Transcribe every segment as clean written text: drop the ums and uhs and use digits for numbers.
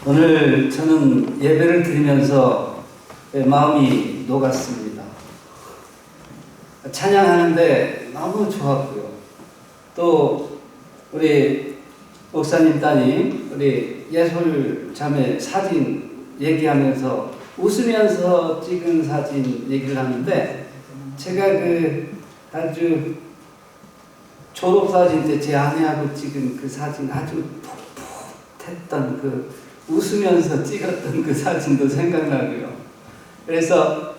오늘 저는 예배를 드리면서 마음이 녹았습니다. 찬양하는데 너무 좋았고요. 또 우리 목사님 따님, 우리 예솔 자매 사진 얘기하면서 웃으면서 찍은 사진 얘기를 하는데, 제가 아주 졸업사진 때 제 아내하고 찍은 그 사진, 아주 풋풋했던 웃으면서 찍었던 그 사진도 생각나고요. 그래서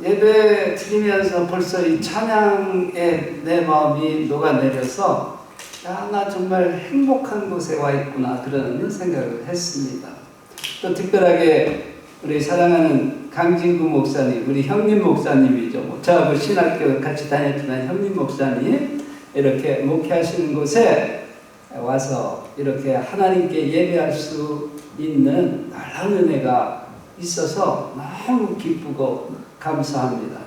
예배 드리면서 벌써 이 찬양에 내 마음이 녹아내려서 나 정말 행복한 곳에 와 있구나, 그런 생각을 했습니다. 또 특별하게 우리 사랑하는 강진구 목사님, 우리 형님 목사님이죠. 저하고 신학교 같이 다녔지만 형님 목사님 이렇게 목회하시는 곳에 와서 이렇게 하나님께 예배할 수 있는 놀라운 은혜가 있어서 너무 기쁘고 감사합니다.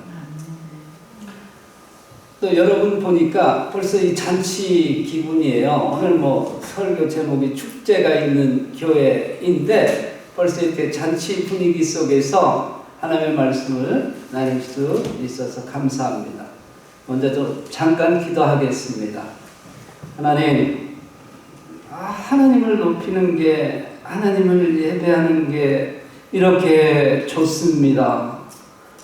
또 여러분 보니까 벌써 이 잔치 기분이에요. 오늘 설교 제목이 축제가 있는 교회인데 벌써 이렇게 잔치 분위기 속에서 하나님의 말씀을 나눌 수 있어서 감사합니다. 먼저 좀 잠깐 기도하겠습니다. 하나님을 높이는 게, 하나님을 예배하는 게 이렇게 좋습니다.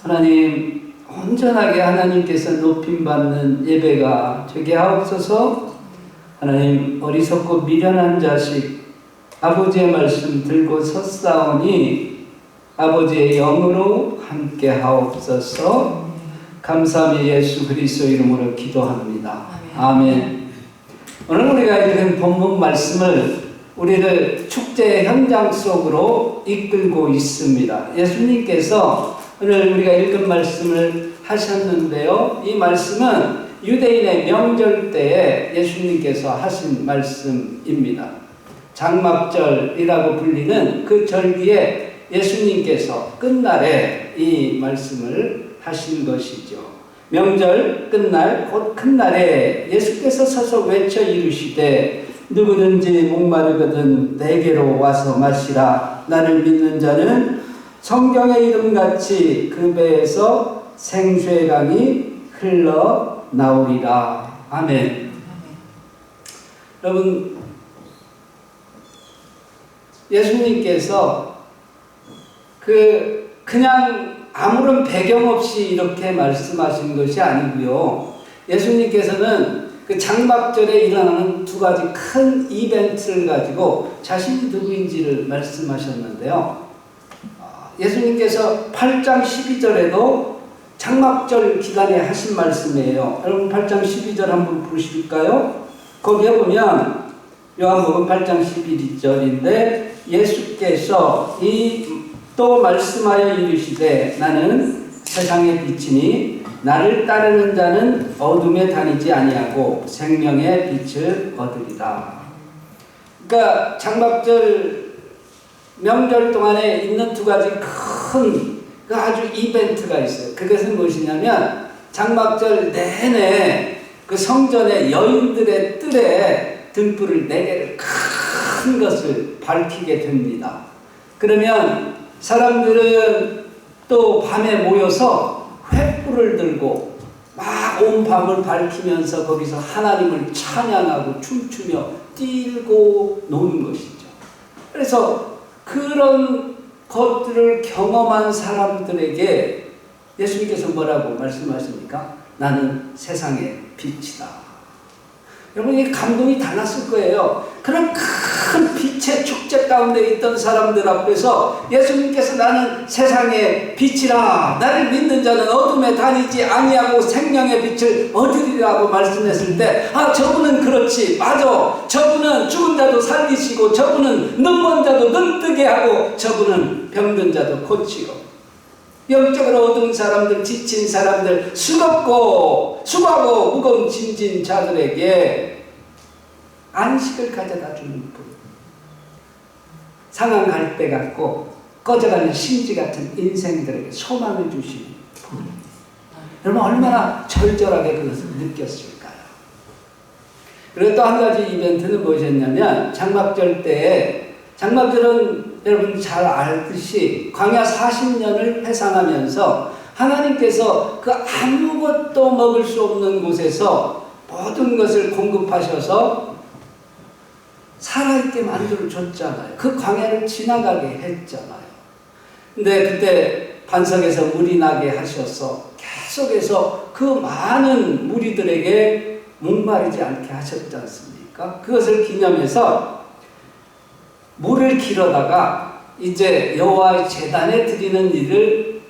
하나님, 온전하게 하나님께서 높임받는 예배가 되게 하옵소서. 하나님, 어리석고 미련한 자식 아버지의 말씀 들고 섰사오니 아버지의 영으로 함께 하옵소서. 감사함이 예수 그리스도 이름으로 기도합니다. 아멘. 오늘 우리가 읽은 본문 말씀을 우리를 축제의 현장 속으로 이끌고 있습니다. 예수님께서 오늘 우리가 읽은 말씀을 하셨는데요. 이 말씀은 유대인의 명절 때에 예수님께서 하신 말씀입니다. 장막절이라고 불리는 그 절기에 예수님께서 끝날에 이 말씀을 하신 것이죠. 명절 끝날 곧 큰 날에 예수께서 서서 외쳐 이르시되 누구든지 목마르거든 내게로 와서 마시라. 나를 믿는 자는 성경의 이름같이 그 배에서 생수의 강이 흘러나오리라. 아멘. 여러분, 예수님께서 그냥 아무런 배경 없이 이렇게 말씀하신 것이 아니고요. 예수님께서는 그 장막절에 일어나는 두 가지 큰 이벤트를 가지고 자신이 누구인지를 말씀하셨는데요. 예수님께서 8장 12절에도 장막절 기간에 하신 말씀이에요. 여러분 8장 12절 한번 보실까요? 거기에 보면 요한복음 8장 12절인데 예수께서 또 말씀하여 이르시되 나는 세상의 빛이니 나를 따르는 자는 어둠에 다니지 아니하고 생명의 빛을 얻으리라. 그러니까 장막절 명절 동안에 있는 두 가지 큰 아주 이벤트가 있어요. 그것은 무엇이냐면 장막절 내내 그 성전의 여인들의 뜰에 등불을 4개를 큰 것을 밝히게 됩니다. 그러면 사람들은 또 밤에 모여서 횃불을 들고 막 온 밤을 밝히면서 거기서 하나님을 찬양하고 춤추며 뛰고 노는 것이죠. 그래서 그런 것들을 경험한 사람들에게 예수님께서 뭐라고 말씀하십니까? 나는 세상의 빛이다. 여러분, 이 감동이 달랐을 거예요. 그런 큰 빛의 축제 가운데 있던 사람들 앞에서 예수님께서 나는 세상의 빛이라. 나를 믿는 자는 어둠에 다니지 아니하고 생명의 빛을 얻으리라고 말씀했을 때, 저분은 그렇지. 맞아. 저분은 죽은 자도 살리시고, 저분은 눈먼 자도 눈뜨게 하고, 저분은 병든 자도 고치고, 영적으로 어두운 사람들, 지친 사람들, 수고하고 무거운 짐진 자들에게 안식을 가져다 주는 분. 상한 갈대 같고 꺼져가는 심지 같은 인생들에게 소망을 주시는 분. 여러분, 얼마나 절절하게 그것을 느꼈을까요? 그리고 또 한 가지 이벤트는 무엇이었냐면 장막절 때에 장막절은 여러분 잘 알듯이 광야 40년을 회상하면서 하나님께서 그 아무것도 먹을 수 없는 곳에서 모든 것을 공급하셔서 살아있게 만들어줬잖아요. 그 광야를 지나가게 했잖아요. 근데 그때 반석에서 물이 나게 하셔서 계속해서 그 많은 무리들에게 목마르지 않게 하셨지 않습니까? 그것을 기념해서 물을 길어다가 이제 여호와의 제단에 드리는 일을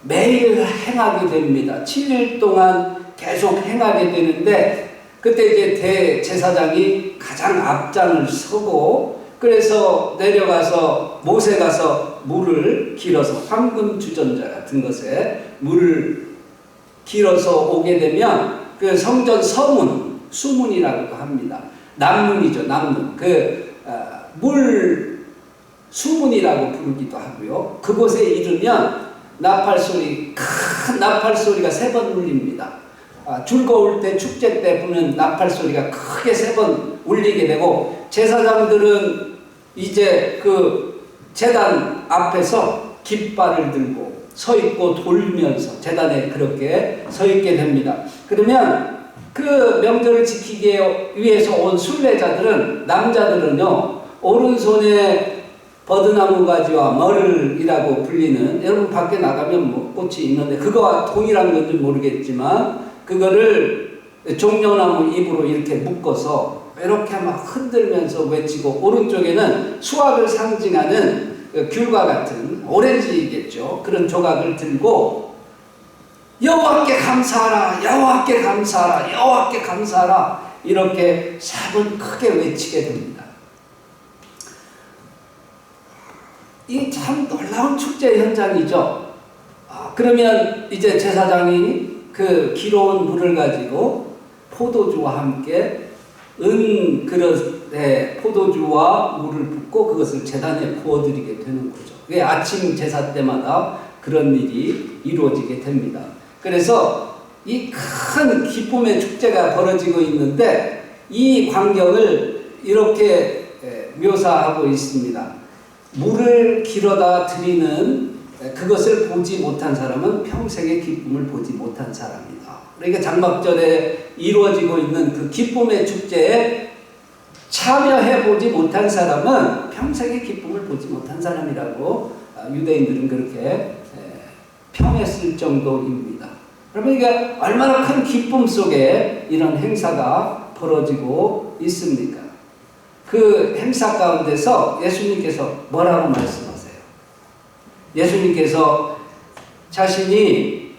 매일 행하게 됩니다. 7일 동안 계속 행하게 되는데 그때 이제 대제사장이 가장 앞장을 서고 그래서 내려가서 모세 가서 물을 길어서 황금 주전자 같은 것에 물을 길어서 오게 되면 그 성전 서문, 수문이라고도 합니다. 남문이죠, 남문. 물 수문이라고 부르기도 하고요. 그곳에 이르면 나팔 소리, 큰 나팔 소리가 3번 울립니다. 즐거울 때, 축제 때 부는 나팔 소리가 크게 3번 울리게 되고 제사장들은 이제 그 제단 앞에서 깃발을 들고 서 있고 돌면서 제단에 그렇게 서 있게 됩니다. 그러면 그 명절을 지키기 위해서 온 순례자들은, 남자들은요, 오른손에 버드나무 가지와 머를이라고 불리는, 여러분 밖에 나가면 뭐 꽃이 있는데 그거와 동일한 건지 모르겠지만 그거를 종려나무 잎으로 이렇게 묶어서 이렇게 막 흔들면서 외치고, 오른쪽에는 수확을 상징하는 귤과 같은 오렌지겠죠. 그런 조각을 들고 여호와께 감사하라, 여호와께 감사하라, 여호와께 감사하라 이렇게 3번 크게 외치게 됩니다. 이 참 놀라운 축제 현장이죠. 그러면 이제 제사장이 그 기로운 물을 가지고 포도주와 함께 은 그릇에 포도주와 물을 붓고 그것을 제단에 부어드리게 되는 거죠. 그게 아침 제사 때마다 그런 일이 이루어지게 됩니다. 그래서 이 큰 기쁨의 축제가 벌어지고 있는데 이 광경을 이렇게 묘사하고 있습니다. 물을 길어다 드리는 그것을 보지 못한 사람은 평생의 기쁨을 보지 못한 사람이다. 그러니까 장막절에 이루어지고 있는 그 기쁨의 축제에 참여해 보지 못한 사람은 평생의 기쁨을 보지 못한 사람이라고 유대인들은 그렇게 평했을 정도입니다. 그러면 이게 얼마나 큰 기쁨 속에 이런 행사가 벌어지고 있습니까? 그 행사 가운데서 예수님께서 뭐라고 말씀하세요? 예수님께서 자신이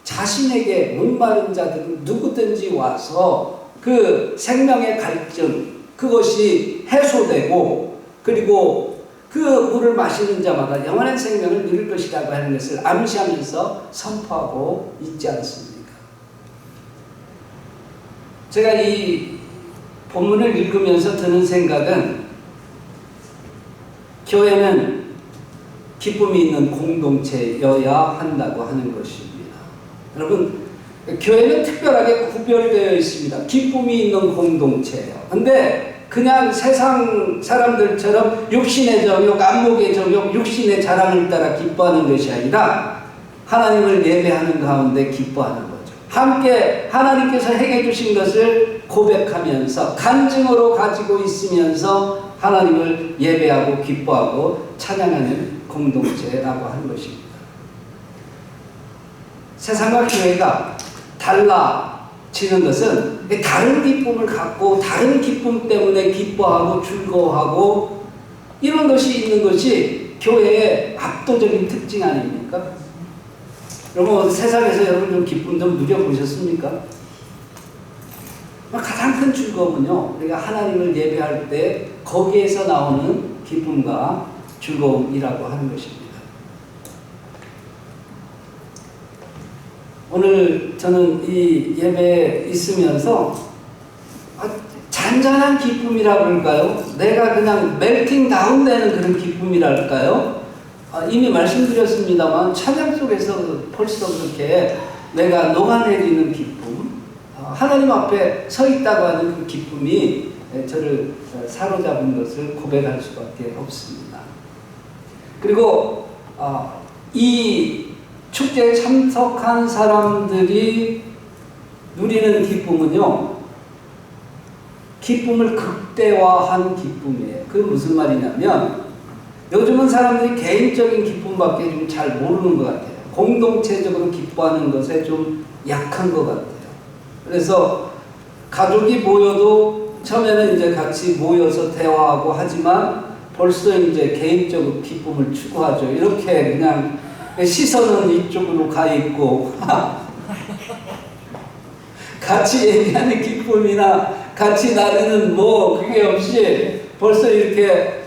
자신에게 목마른 자들은 누구든지 와서 그 생명의 갈증, 그것이 해소되고 그리고 그 물을 마시는 자마다 영원한 생명을 누릴 것이라고 하는 것을 암시하면서 선포하고 있지 않습니까? 제가 이 본문을 읽으면서 드는 생각은 교회는 기쁨이 있는 공동체여야 한다고 하는 것입니다. 여러분, 교회는 특별하게 구별되어 있습니다. 기쁨이 있는 공동체예요. 근데 그냥 세상 사람들처럼 육신의 정욕, 안목의 정욕, 육신의 자랑을 따라 기뻐하는 것이 아니라 하나님을 예배하는 가운데 기뻐하는 거죠. 함께 하나님께서 행해 주신 것을 고백하면서 간증으로 가지고 있으면서 하나님을 예배하고 기뻐하고 찬양하는 공동체라고 하는 것입니다. 세상과 교회가 달라지는 것은 다른 기쁨을 갖고 다른 기쁨 때문에 기뻐하고 즐거워하고 이런 것이 있는 것이 교회의 압도적인 특징 아닙니까? 여러분, 세상에서 여러분 좀 기쁨 좀 누려보셨습니까? 가장 큰 즐거움은요, 우리가 하나님을 예배할 때 거기에서 나오는 기쁨과 즐거움이라고 하는 것입니다. 오늘 저는 이 예배에 있으면서 잔잔한 기쁨이라 그럴까요? 내가 그냥 멜팅 다운되는 그런 기쁨이랄까요? 이미 말씀드렸습니다만 찬양 속에서 벌써 그렇게 내가 녹아내리는 기쁨, 하나님 앞에 서 있다고 하는 그 기쁨이 저를 사로잡은 것을 고백할 수밖에 없습니다. 그리고 이 축제에 참석한 사람들이 누리는 기쁨은요, 기쁨을 극대화한 기쁨이에요. 그게 무슨 말이냐면, 요즘은 사람들이 개인적인 기쁨밖에 좀 잘 모르는 것 같아요. 공동체적으로 기뻐하는 것에 좀 약한 것 같아요. 그래서 가족이 모여도 처음에는 이제 같이 모여서 대화하고 하지만 벌써 이제 개인적으로 기쁨을 추구하죠. 이렇게 그냥 시선은 이쪽으로 가 있고 같이 얘기하는 기쁨이나 같이 나누는 뭐 그게 없이 벌써 이렇게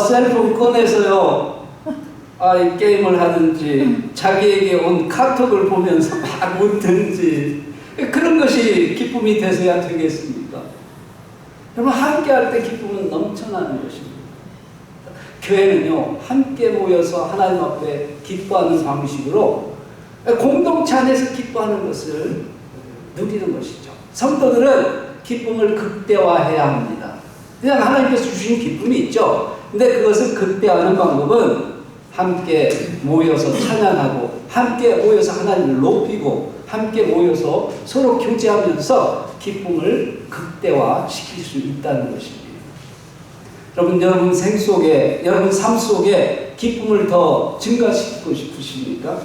셀폰 꺼내서요, 이 게임을 하든지 자기에게 온 카톡을 보면서 막 웃든지 그런 것이 기쁨이 돼서야 되겠습니까? 여러분, 함께 할 때 기쁨은 넘쳐나는 것입니다. 교회는요, 함께 모여서 하나님 앞에 기뻐하는 방식으로 공동체 안에서 기뻐하는 것을 누리는 것이죠. 성도들은 기쁨을 극대화해야 합니다. 그냥 하나님께서 주신 기쁨이 있죠. 근데 그것을 극대화하는 방법은 함께 모여서 찬양하고, 함께 모여서 하나님을 높이고, 함께 모여서 서로 교제하면서 기쁨을 극대화시킬 수 있다는 것입니다. 여러분 생 속에, 여러분 삶 속에 기쁨을 더 증가시키고 싶으십니까?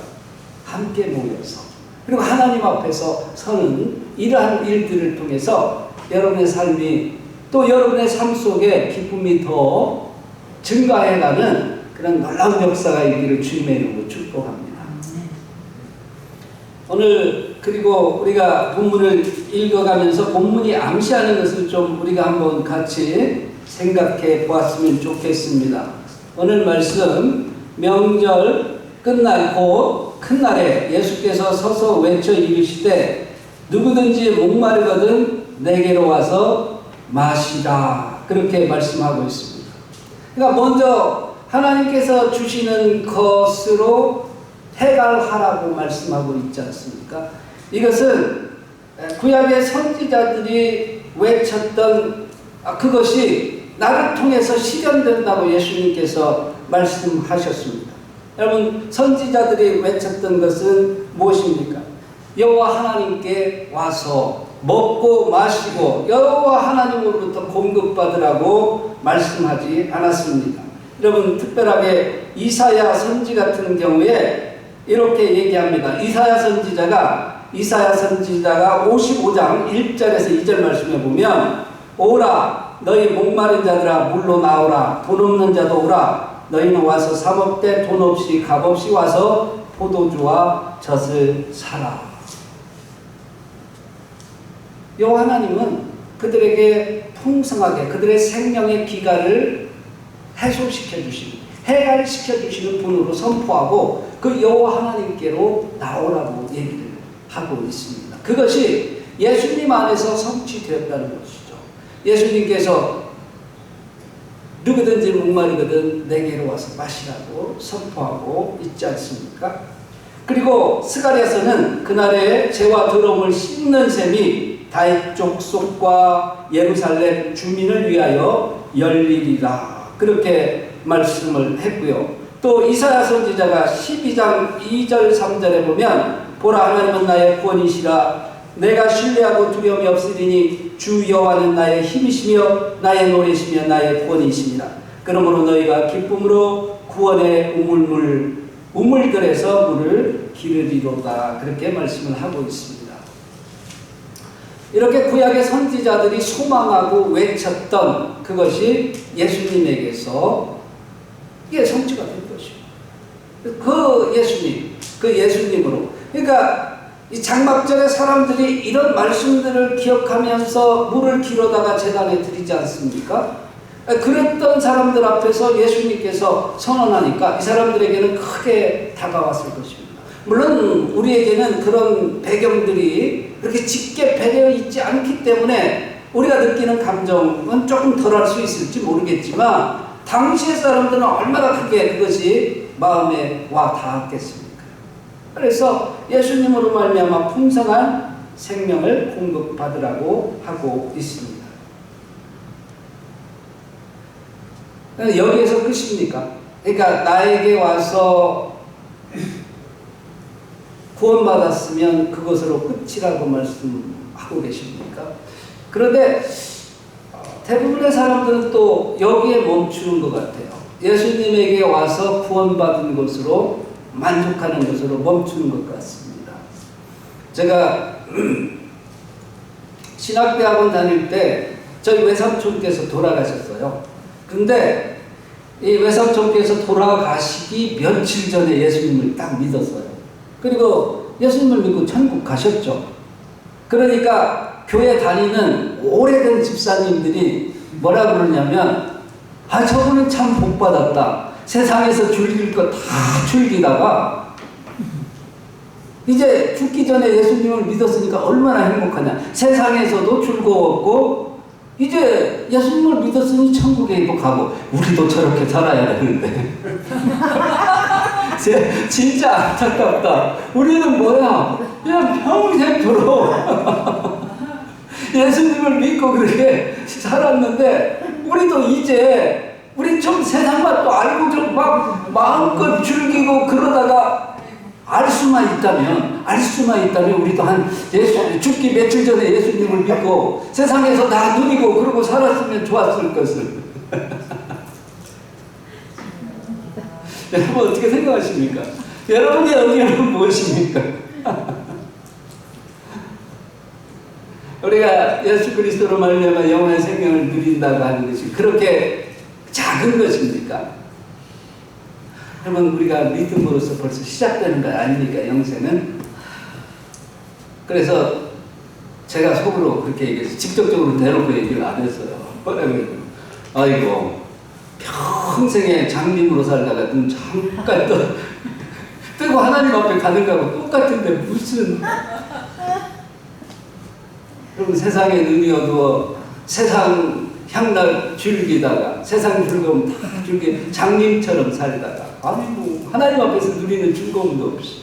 함께 모여서, 그리고 하나님 앞에서 서는 이러한 일들을 통해서 여러분의 삶이, 또 여러분의 삶 속에 기쁨이 더 증가해가는 그런 놀라운 역사가 있기를 주님의 이름으로 축복합니다. 오늘 그리고 우리가 본문을 읽어가면서 본문이 암시하는 것을 좀 우리가 한번 같이 생각해 보았으면 좋겠습니다. 오늘 말씀, 명절 끝날 곧 큰 날에 예수께서 서서 외쳐 이르시되 누구든지 목마르거든 내게로 와서 마시라, 그렇게 말씀하고 있습니다. 그러니까 먼저 하나님께서 주시는 것으로 해갈하라고 말씀하고 있지 않습니까? 이것은 구약의 선지자들이 외쳤던 그것이 나를 통해서 실현된다고 예수님께서 말씀하셨습니다. 여러분, 선지자들이 외쳤던 것은 무엇입니까? 여호와 하나님께 와서 먹고 마시고 여호와 하나님으로부터 공급받으라고 말씀하지 않았습니다. 여러분, 특별하게 이사야 선지 같은 경우에 이렇게 얘기합니다. 이사야 선지자가 55장 1절에서 2절 말씀에 보면, 오라 너희 목마른 자들아 물로 나오라, 돈 없는 자도 오라, 너희는 와서 사 먹되 돈 없이 값 없이 와서 포도주와 젖을 사라. 여호와 하나님은 그들에게 풍성하게 그들의 생명의 기갈을 해소시켜 주시는, 해갈시켜 주시는 분으로 선포하고 그 여호와 하나님께로 나오라고 얘기를 하고 있습니다. 그것이 예수님 안에서 성취되었다는 것이죠. 예수님께서 누구든지 목마르거든 내게로 와서 마시라고 선포하고 있지 않습니까? 그리고 스가랴서는 그날에 죄와 더러움을 씻는 셈이 다윗 족속과 예루살렘 주민을 위하여 열리리라, 그렇게 말씀을 했고요. 또 이사야 선지자가 12장 2절 3절에 보면, 보라 하나님은 나의 구원이시라, 내가 신뢰하고 두려움이 없으리니 주 여호와는 나의 힘이시며 나의 노래시며 나의 구원이시니라. 그러므로 너희가 기쁨으로 구원의 우물들에서 물을 기르리로다, 그렇게 말씀을 하고 있습니다. 이렇게 구약의 선지자들이 소망하고 외쳤던 그것이 예수님에게서 이게 성취가 된 것이에요. 그 예수님으로. 그러니까 이 장막절에 사람들이 이런 말씀들을 기억하면서 물을 기르다가 제단에 드리지 않습니까? 그랬던 사람들 앞에서 예수님께서 선언하니까 이 사람들에게는 크게 다가왔을 것입니다. 물론 우리에게는 그런 배경들이 그렇게 짙게 배려 있지 않기 때문에 우리가 느끼는 감정은 조금 덜할 수 있을지 모르겠지만, 당시의 사람들은 얼마나 크게 그것이 마음에 와 닿았겠습니까? 그래서 예수님으로 말미암아 풍성한 생명을 공급받으라고 하고 있습니다. 여기에서 끝입니까? 그러니까 나에게 와서 구원받았으면 그것으로 끝이라고 말씀하고 계십니까? 그런데 대부분의 사람들은 또 여기에 멈추는 것 같아요. 예수님에게 와서 구원받은 것으로 만족하는 것으로 멈추는 것 같습니다. 제가 신학대학원 다닐 때 저희 외삼촌께서 돌아가셨어요. 근데 이 외삼촌께서 돌아가시기 며칠 전에 예수님을 딱 믿었어요. 그리고 예수님을 믿고 천국 가셨죠. 그러니까 교회 다니는 오래된 집사님들이 뭐라 그러냐면, 아, 저분은 참 복받았다. 세상에서 즐길 거 다 즐기다가 이제 죽기 전에 예수님을 믿었으니까 얼마나 행복하냐. 세상에서도 즐거웠고 이제 예수님을 믿었으니 천국에도 가고. 우리도 저렇게 살아야 되는데 진짜 안타깝다. 우리는 뭐야, 그냥 평생토록 예수님을 믿고 그렇게 살았는데, 우리도 이제 우리 좀 세상 맛도 알고 좀 막 마음껏 즐기고 그러다가 알 수만 있다면 우리도 한 죽기 며칠 전에 예수님을 믿고 세상에서 다 누리고 그러고 살았으면 좋았을 것을. 여러분 어떻게 생각하십니까? 여러분의 의견은 무엇입니까? 우리가 예수 그리스도로 말미암아 영원한 생명을 누린다고 하는 것이 그렇게 작은 것입니까? 여러분, 우리가 믿음으로써 벌써 시작되는 거 아닙니까, 영생은? 그래서 제가 속으로 그렇게 얘기해서 직접적으로 대놓고 얘기를 안 했어요. 뭐라고요? 아이고, 평생에 장님으로 살다가 눈 잠깐 뜨고 하나님 앞에 가는 거하고 똑같은데 무슨. 여러분, 세상에 눈이 어두워 세상 향락 즐기다가 세상 즐거움 다 즐기 장님처럼 살다가, 아니고 하나님 앞에서 누리는 즐거움도 없이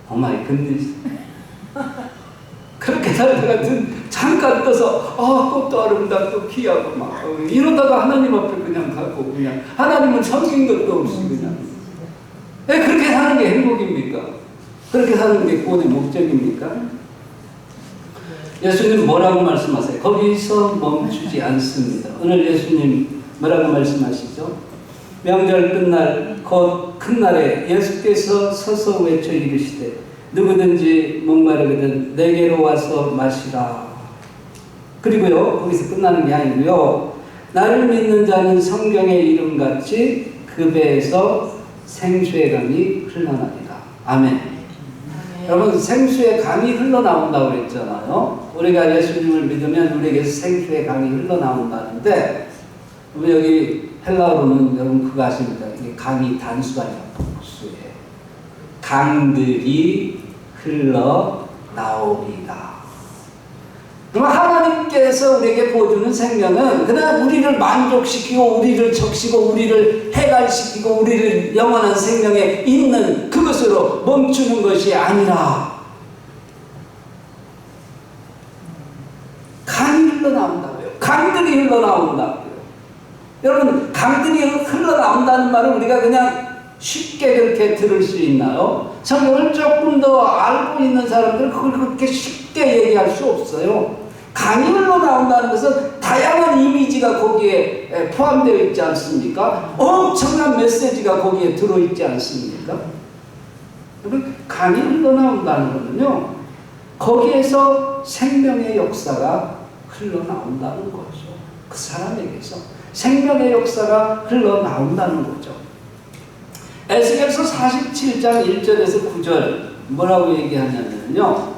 오마이 굿니스 그렇게 살다가 잠깐 떠서 꽃도 아름답고 귀하고 막 이러다가 하나님 앞에 그냥 가고, 그냥 하나님은 섬긴 것도 없이 그냥. 그렇게 사는 게 행복입니까? 그렇게 사는 게 구원의 목적입니까? 예수님 뭐라고 말씀하세요? 거기서 멈추지 않습니다. 오늘 예수님 뭐라고 말씀하시죠? 명절 끝날 곧 큰 날에 예수께서 서서 외쳐 이르시되 누구든지 목마르거든 내게로 와서 마시라. 그리고요, 거기서 끝나는 게 아니고요, 나를 믿는 자는 성경의 이름같이 그 배에서 생수의 강이 흘러나리라. 아멘. 여러분, 생수의 강이 흘러나온다고 그랬잖아요. 우리가 예수님을 믿으면 우리에게서 생수의 강이 흘러나온다는데, 여기 헬라어로는 여러분 그거 아십니까? 이게 강이 단수가 아니라 복수예요. 강들이 흘러나오리라. 그러면 하나님께서 우리에게 보여주는 생명은 그냥 우리를 만족시키고 우리를 적시고 우리를 해갈시키고 우리를 영원한 생명에 있는 그것으로 멈추는 것이 아니라 강이 흘러나온다고요. 강들이 흘러나온다고요. 여러분, 강들이 흘러나온다는 말을 우리가 그냥 쉽게 그렇게 들을 수 있나요? 성경을 조금 더 알고 있는 사람들은 그걸 그렇게 쉽게 얘기할 수 없어요. 강이 흘러나온다는 것은 다양한 이미지가 거기에 포함되어 있지 않습니까? 엄청난 메시지가 거기에 들어있지 않습니까? 여러분, 강이 흘러나온다는 것은요, 거기에서 생명의 역사가 흘러나온다는 거죠. 그 사람에게서 생명의 역사가 흘러나온다는 거죠. 에스겔서 47장 1절에서 9절 뭐라고 얘기하냐면요,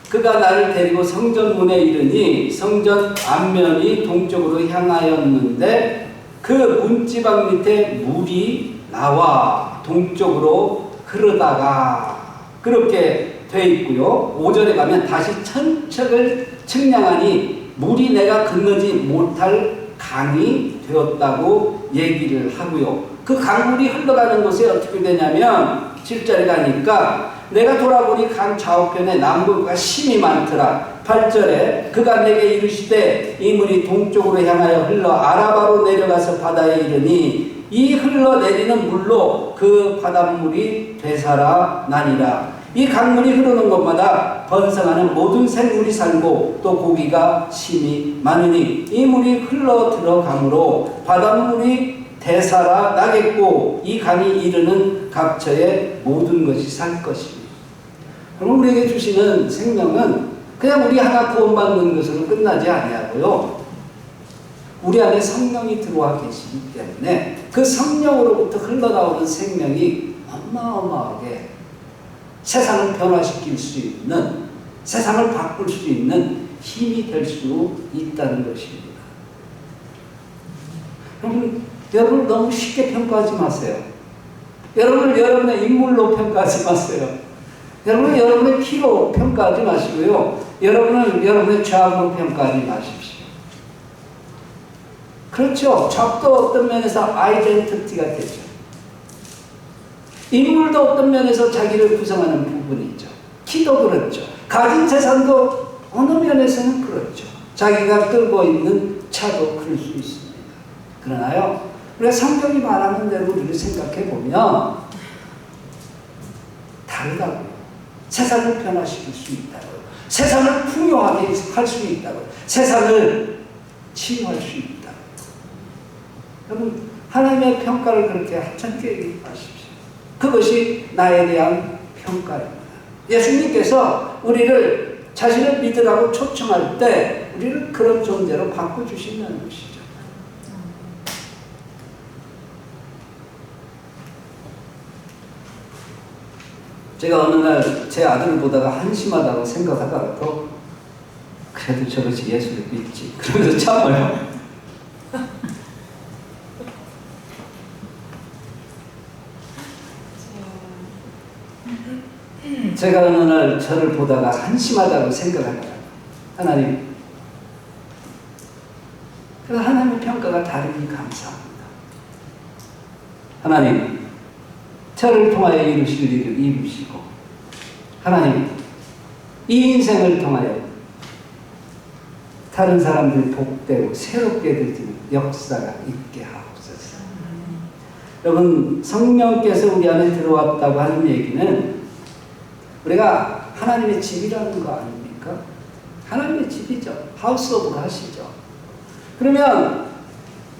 그가 나를 데리고 성전 문에 이르니 성전 앞면이 동쪽으로 향하였는데 그 문지방 밑에 물이 나와 동쪽으로 흐르다가, 그렇게 돼 있고요. 5절에 가면 다시 천척을 측량하니 물이 내가 건너지 못할 강이 되었다고 얘기를 하고요. 그 강물이 흘러가는 곳에 어떻게 되냐면 7절에 가니까 내가 돌아보니 강 좌우편에 나무가 심이 많더라. 8절에 그가 내게 이르시되 이 물이 동쪽으로 향하여 흘러 아라바로 내려가서 바다에 이르니 이 흘러내리는 물로 그 바닷물이 되살아 나니라. 이 강물이 흐르는 곳마다 번성하는 모든 생물이 살고 또 고기가 심이 많으니 이 물이 흘러 들어가므로 바닷물이 되살아 나겠고 이 강이 이르는 각처에 모든 것이 살 것입니다. 그럼 우리에게 주시는 생명은 그냥 우리 하나 구원받는 것으로 끝나지 아니하고요. 우리 안에 성령이 들어와 계시기 때문에 그 성령으로부터 흘러나오는 생명이 어마어마하게 세상을 변화시킬 수 있는, 세상을 바꿀 수 있는 힘이 될 수 있다는 것입니다. 여러분 너무 쉽게 평가하지 마세요. 여러분을 여러분의 인물로 평가하지 마세요. 여러분을 여러분의 키로 평가하지 마시고요. 여러분을 여러분의 좌우로 평가하지 마십시오. 그렇죠. 적도 어떤 면에서 아이덴티티가 되죠. 인물도 어떤 면에서 자기를 구성하는 부분이 있죠. 키도 그렇죠. 가진 재산도 어느 면에서는 그렇죠. 자기가 끌고 있는 차도 그럴 수 있습니다. 그러나요, 우리가 성경이 말하는 대로 우리를 생각해 보면 다르다고요. 세상을 변화시킬 수 있다고요. 세상을 풍요하게 할 수 있다고요. 세상을 치유할 수 있다고요. 여러분, 하나님의 평가를 그렇게 하찮게 하십시오. 그것이 나에 대한 평가입니다. 예수님께서 우리를 자신을 믿으라고 초청할 때 우리를 그런 존재로 바꿔주신다는 것이죠. 제가 어느 날 제 아들을 보다가 한심하다고 생각하다가도 그래도 저것이 예수를 믿지 그러면서 참아요. 제가 어느 날 저를 보다가 한심하다고 생각하다가 하나님, 그래서 하나님의 평가가 다르니 감사합니다. 하나님, 저를 통하여 이루실 일을 이루시고, 하나님, 이 인생을 통하여 다른 사람들이 복되고 새롭게 되는 역사가 있게 하옵소서. 여러분, 성령께서 우리 안에 들어왔다고 하는 얘기는 우리가 하나님의 집이라는 거 아닙니까? 하나님의 집이죠. 하우스 오브 갓이죠. 그러면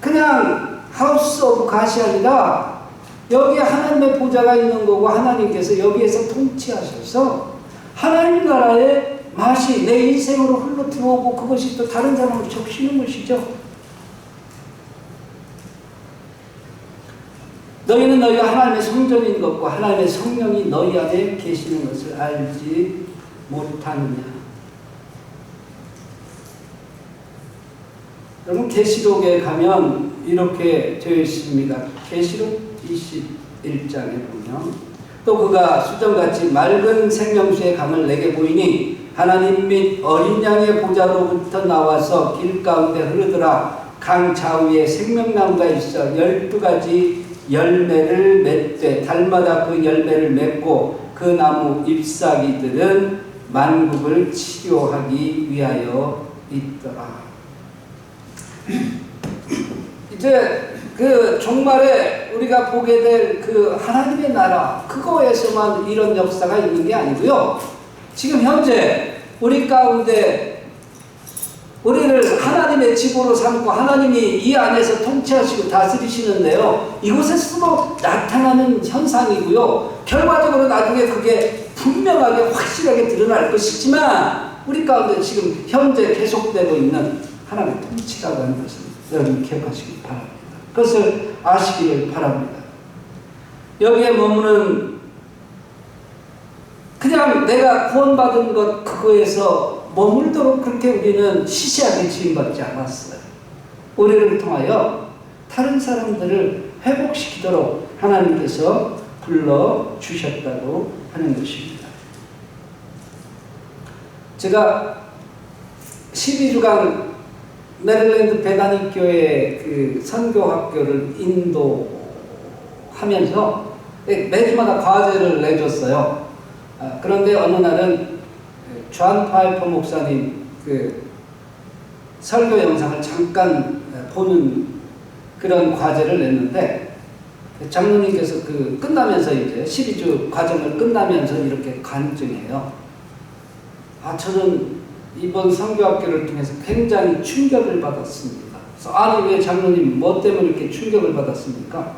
그냥 하우스 오브 갓이 아니라 여기에 하나님의 보좌가 있는 거고 하나님께서 여기에서 통치하셔서 하나님 나라의 맛이 내 인생으로 흘러 들어오고 그것이 또 다른 사람을 적시는 것이죠. 너희는 너희가 하나님의 성전인 것과 하나님의 성령이 너희 안에 계시는 것을 알지 못하느냐. 여러분, 계시록에 가면 이렇게 되어 있습니다. 계시록 21장에 보면 또 그가 수정같이 맑은 생명수의 강을 내게 보이니 하나님 및 어린 양의 보좌로부터 나와서 길 가운데 흐르더라. 강 좌우에 생명나무가 있어 12가지 열매를 맺되 달마다 그 열매를 맺고 그 나무 잎사귀들은 만국을 치료하기 위하여 있더라. 이제 그 종말에 우리가 보게 될 그 하나님의 나라, 그거에서만 이런 역사가 있는 게 아니고요. 지금 현재 우리 가운데 우리를 하나님의 집으로 삼고 하나님이 이 안에서 통치하시고 다스리시는데요. 이곳에서도 나타나는 현상이고요. 결과적으로 나중에 그게 분명하게 확실하게 드러날 것이지만 우리 가운데 지금 현재 계속되고 있는 하나님의 통치라고 하는 것을 여러분 기억하시기 바랍니다. 그것을 아시기를 바랍니다. 여기에 머무는 그냥 내가 구원받은 것 그거에서 머물도록 그렇게 우리는 시시하게 지음받지 않았어요. 우리를 통하여 다른 사람들을 회복시키도록 하나님께서 불러주셨다고 하는 것입니다. 제가 12주간 메릴랜드 베다닉 교회 그 선교학교를 인도하면서 매주마다 과제를 내줬어요. 그런데 어느 날은 존 파이퍼 목사님 그 설교 영상을 잠깐 보는 그런 과제를 냈는데, 장로님께서 그 끝나면서 이제 12주 과정을 끝나면서 이렇게 간증해요. 저는 이번 선교학교를 통해서 굉장히 충격을 받았습니다. 그래서 아니 왜 장로님 뭐 때문에 이렇게 충격을 받았습니까?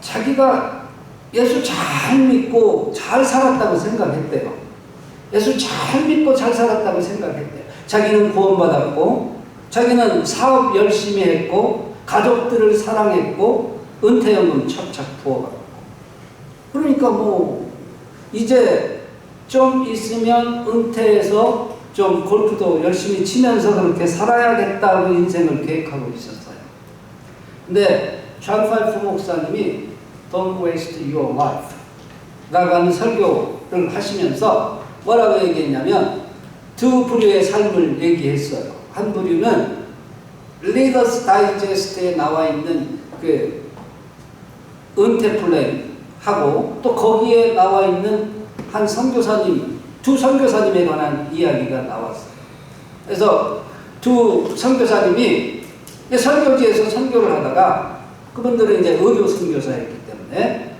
자기가 예수 잘 믿고 잘 살았다고 생각했대요. 예수 잘 믿고 잘 살았다고 생각했대요. 자기는 구원받았고, 자기는 사업 열심히 했고, 가족들을 사랑했고, 은퇴연금 척척 부어갔고. 그러니까 뭐 이제 좀 있으면 은퇴해서 좀 골프도 열심히 치면서 그렇게 살아야겠다고 인생을 계획하고 있었어요. 근데 존 파이퍼 목사님이 Don't waste your life 라고 하는 설교를 하시면서 뭐라고 얘기했냐면 두 부류의 삶을 얘기했어요. 한 부류는 리더스 다이제스트에 나와 있는 그 은퇴 플랜하고 또 거기에 나와 있는 한 선교사님, 두 선교사님에 관한 이야기가 나왔어요. 그래서 두 선교사님이 설교지에서 선교를 하다가 그분들은 이제 의료 선교사였기 때문에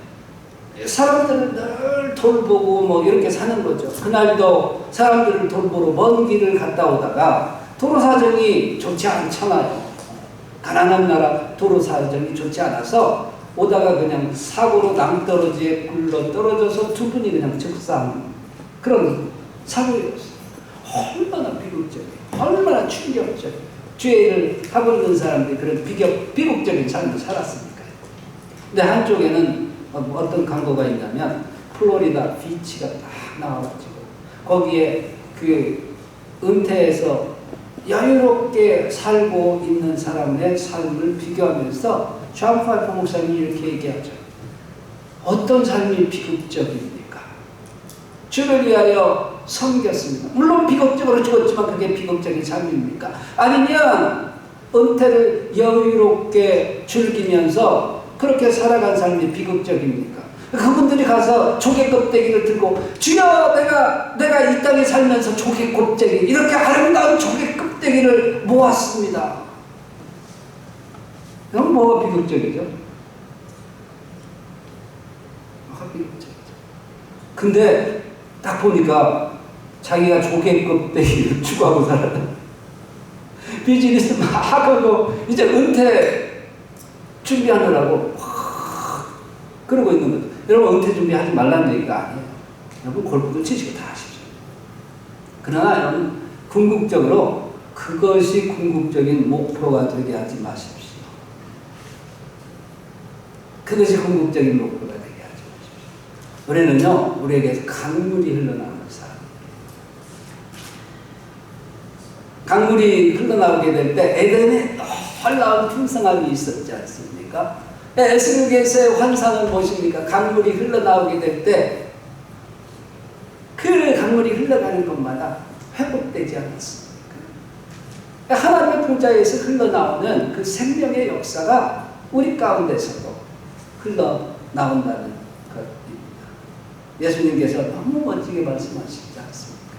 사람들을 늘 돌보고 뭐 이렇게 사는 거죠. 그날도 사람들을 돌보러 먼 길을 갔다 오다가 도로 사정이 좋지 않잖아요. 가난한 나라 도로 사정이 좋지 않아서 오다가 그냥 사고로 낭떠러지에 굴러 떨어져서 두 분이 그냥 즉사한 그런 사고였어요. 얼마나 비극적이에요. 얼마나 충격적이에요. 죄를 하고 있는 사람들이 그런 비극적인 삶을 살았으니까요. 근데 한쪽에는 어떤 광고가 있냐면 플로리다 비치가 딱 나와가지고 거기에 그 은퇴해서 여유롭게 살고 있는 사람의 삶을 비교하면서 존 파이퍼 목사님이 이렇게 얘기하죠. 어떤 삶이 비극적입니까? 주를 위하여 섬겼습니다. 물론 비극적으로 죽었지만 그게 비극적인 삶입니까? 아니면 은퇴를 여유롭게 즐기면서 그렇게 살아간 삶이 비극적입니까? 그분들이 가서 조개 껍데기를 들고 주여 내가 이 땅에 살면서 조개 껍데기 이렇게 아름다운 조개 껍데기를 모았습니다. 그럼 뭐가 비극적이죠? 뭐가 비극적이죠? 근데 딱 보니까 자기가 조개 껍데기를 추구하고 살았다. 비즈니스 막 하고 이제 은퇴 준비하느라고 그러고 있는 거죠. 여러분 은퇴 준비하지 말라는 얘기가 아니에요. 여러분 골프도 치시고 다 하시죠. 그러나 여러분 궁극적으로 그것이 궁극적인 목표가 되게 하지 마십시오. 그것이 궁극적인 목표가 되게 하지 마십시오. 우리는요, 우리에게서 강물이 흘러나오는 사람이에요. 강물이 흘러나오게 될 때 에덴에 놀라운 풍성함이 있었지 않습니까? 에스겔서의 환상은 무엇입니까? 강물이 흘러나오게 될 때 그 강물이 흘러가는 것마다 회복되지 않았습니까? 하나님의 보좌에서 흘러나오는 그 생명의 역사가 우리 가운데서도 흘러나온다는 것입니다. 예수님께서 너무 멋지게 말씀하시지 않습니까?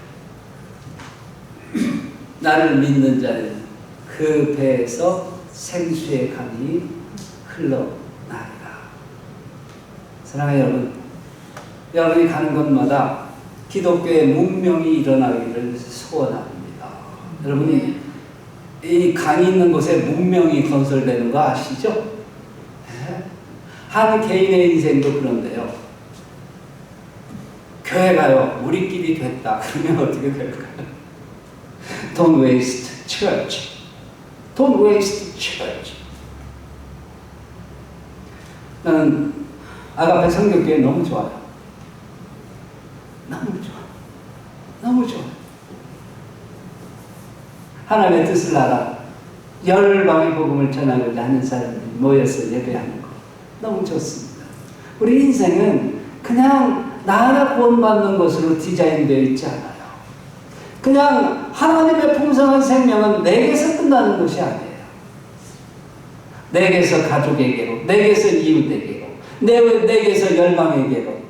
나를 믿는 자는 그 배에서 생수의 강이 흘러나리라. 사랑하는 여러분, 여러분이 가는 곳마다 기독교의 문명이 일어나기를 소원합니다. 여러분이 이 강이 있는 곳에 문명이 건설되는 거 아시죠? 네? 한 개인의 인생도 그런데요. 교회 가요. 우리끼리 됐다. 그러면 어떻게 될까요? Don't waste church. Don't waste church. 나는 아가페 성교교회 너무 좋아요. 너무 좋아. 너무 좋아. 하나님의 뜻을 알아. 열방의 복음을 전하고자 하는 사람들이 모여서 예배하는 거. 너무 좋습니다. 우리 인생은 그냥 나 하나 구원받는 것으로 디자인되어 있지 않아요. 그냥 하나님의 풍성한 생명은 내게서 끝나는 것이 아니에요. 내게서 가족에게로, 내게서 이웃에게로, 내게서 열방에게로.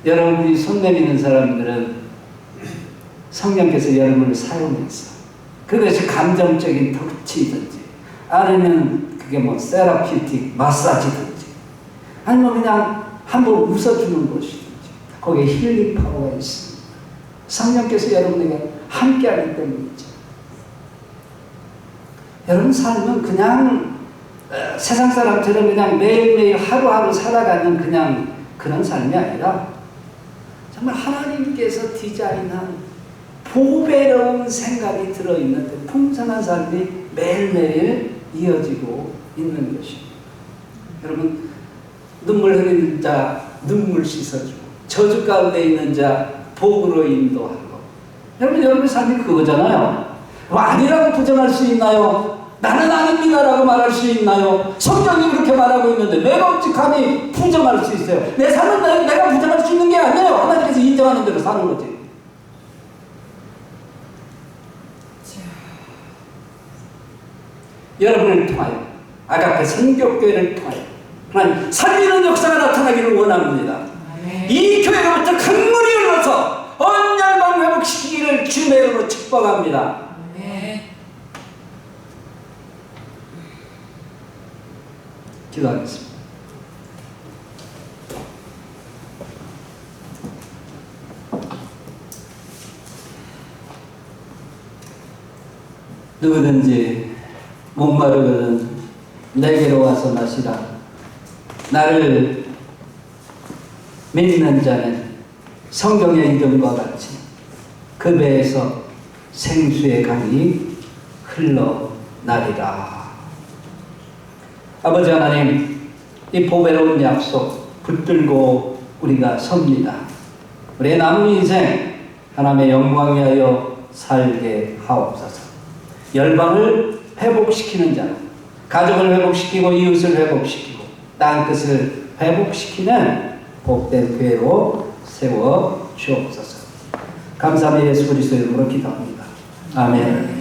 여러분, 우리 손 내미는 사람들은 성령께서 여러분을 사용해서 그것이 감정적인 터치든지 아니면 그게 뭐 세라피틱 마사지든지 아니면 그냥 한번 웃어주는 것이든지 거기에 힐링 파워가 있습니다. 성령께서 여러분에게 함께하기 때문이죠. 여러분 삶은 그냥 세상 사람처럼 그냥 매일매일 하루하루 살아가는 그냥 그런 삶이 아니라 정말 하나님께서 디자인한 보배로운 생각이 들어있는 풍성한 삶이 매일매일 이어지고 있는 것입니다. 여러분, 눈물 흘리는 자 눈물 씻어주고 저주 가운데 있는 자 복으로 인도하고. 여러분의 삶이 그거잖아요. 아니라고 부정할 수 있나요? 나는 아닙니다라고 말할 수 있나요? 성경이 그렇게 말하고 있는데 내가 어찌 감히 부정할 수 있어요? 내 삶은 내가 부정할 수 있는 게 아니에요. 하나님께서 인정하는 대로 사는 거지. 여러분을 통하여 아가페 선교교회를 통하여 하나님 살리는 역사가 나타나기를 원합니다. 이 교회로부터 강물이 흘러서 온 열방 회복시키기를 주님의 이름으로 축복합니다. 기도하겠습니다. 누구든지 목마르거든 내게로 와서 마시라. 나를 믿는 자는 성경의 이름과 같이 그 배에서 생수의 강이 흘러나리라. 아버지 하나님, 이 보배로운 약속 붙들고 우리가 섭니다. 우리의 남은 인생 하나님의 영광 위하여 살게 하옵소서. 열방을 회복시키는 자, 가족을 회복시키고 이웃을 회복시키고 땅끝을 회복시키는 복된 교회로 세워 주옵소서. 감사합니다. 예수 그리스도의 이름으로 기도합니다. 아멘.